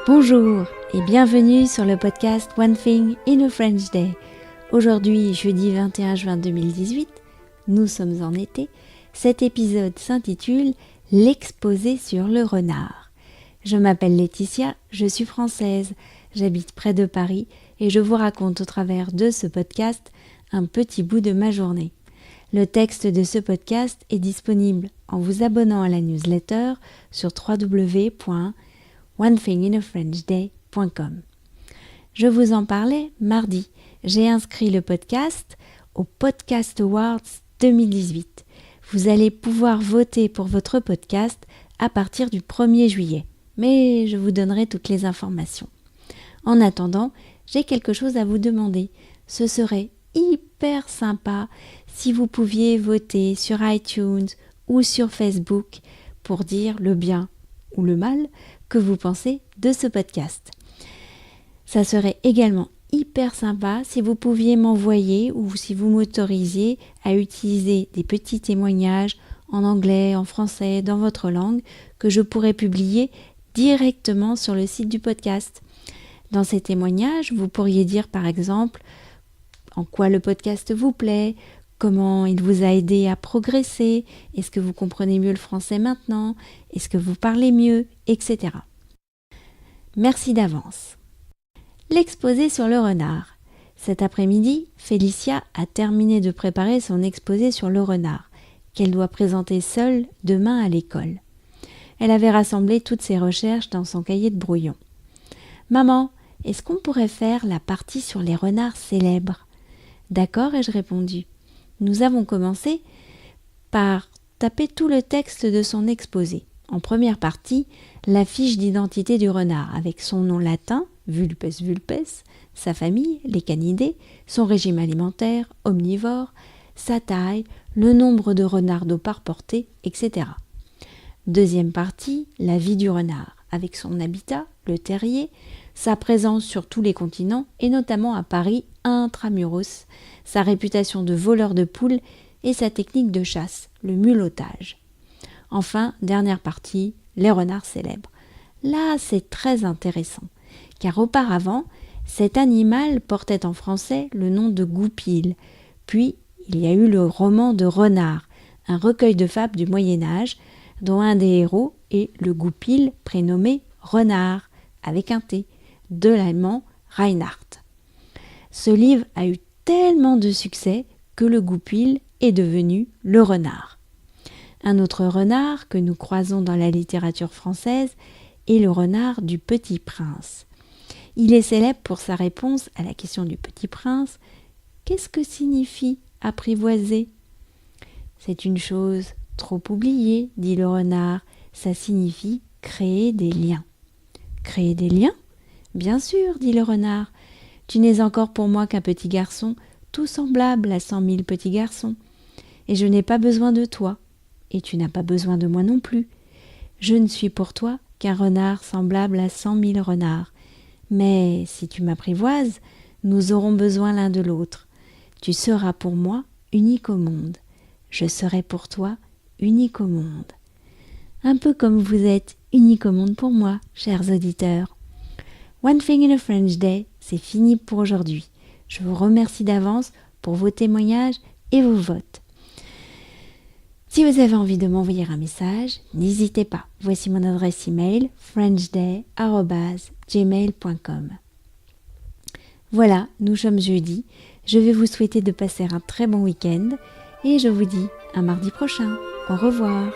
Bonjour et bienvenue sur le podcast One Thing in a French Day. Aujourd'hui, jeudi 21 juin 2018, nous sommes en été. Cet épisode s'intitule « L'exposé sur le renard ». Je m'appelle Laetitia, je suis française, j'habite près de Paris et je vous raconte au travers de ce podcast un petit bout de ma journée. Le texte de ce podcast est disponible en vous abonnant à la newsletter sur www.onethinginafrenchday.com. Je vous en parlais mardi. J'ai inscrit le podcast au Podcast Awards 2018. Vous allez pouvoir voter pour votre podcast à partir du 1er juillet. Mais je vous donnerai toutes les informations. En attendant, j'ai quelque chose à vous demander. Ce serait hyper sympa si vous pouviez voter sur iTunes ou sur Facebook pour dire le bien ou le mal que vous pensez de ce podcast. Ça serait également hyper sympa si vous pouviez m'envoyer ou si vous m'autorisiez à utiliser des petits témoignages en anglais, en français, dans votre langue que je pourrais publier directement sur le site du podcast. Dans ces témoignages, vous pourriez dire par exemple en quoi le podcast vous plaît, comment il vous a aidé à progresser, est-ce que vous comprenez mieux le français maintenant, est-ce que vous parlez mieux, etc. Merci d'avance. L'exposé sur le renard. Cet après-midi, Félicia a terminé de préparer son exposé sur le renard, qu'elle doit présenter seule demain à l'école. Elle avait rassemblé toutes ses recherches dans son cahier de brouillon. « Maman, est-ce qu'on pourrait faire la partie sur les renards célèbres ?» « D'accord, ai-je répondu. Nous avons commencé par taper tout le texte de son exposé. En première partie, la fiche d'identité du renard avec son nom latin, Vulpes vulpes, sa famille, les canidés, son régime alimentaire, omnivore, sa taille, le nombre de renards d'eau par portée, etc. Deuxième partie, la vie du renard avec son habitat, le terrier, sa présence sur tous les continents et notamment à Paris intramuros, sa réputation de voleur de poules et sa technique de chasse, le mulottage. Enfin, dernière partie, les renards célèbres. Là, c'est très intéressant, car auparavant, cet animal portait en français le nom de goupil. Puis, il y a eu le roman de Renard, un recueil de fables du Moyen-Âge, dont un des héros est le goupil prénommé Renard, avec un T, de l'allemand Reinhard. Ce livre a eu tellement de succès que le goupil est devenu le renard. Un autre renard que nous croisons dans la littérature française est le renard du Petit Prince. Il est célèbre pour sa réponse à la question du Petit Prince « Qu'est-ce que signifie apprivoiser ?» C'est une chose trop oubliée, dit le renard, ça signifie créer des liens. Créer des liens ? Bien sûr, dit le renard. Tu n'es encore pour moi qu'un petit garçon, tout semblable à 100 000 petits garçons. Et je n'ai pas besoin de toi, et tu n'as pas besoin de moi non plus. Je ne suis pour toi qu'un renard semblable à 100 000 renards. Mais si tu m'apprivoises, nous aurons besoin l'un de l'autre. Tu seras pour moi unique au monde. Je serai pour toi unique au monde. Un peu comme vous êtes unique au monde pour moi, chers auditeurs. One Thing in a French Day, c'est fini pour aujourd'hui. Je vous remercie d'avance pour vos témoignages et vos votes. Si vous avez envie de m'envoyer un message, n'hésitez pas. Voici mon adresse email frenchday@gmail.com. Voilà, nous sommes jeudi. Je vais vous souhaiter de passer un très bon week-end et je vous dis à mardi prochain. Au revoir.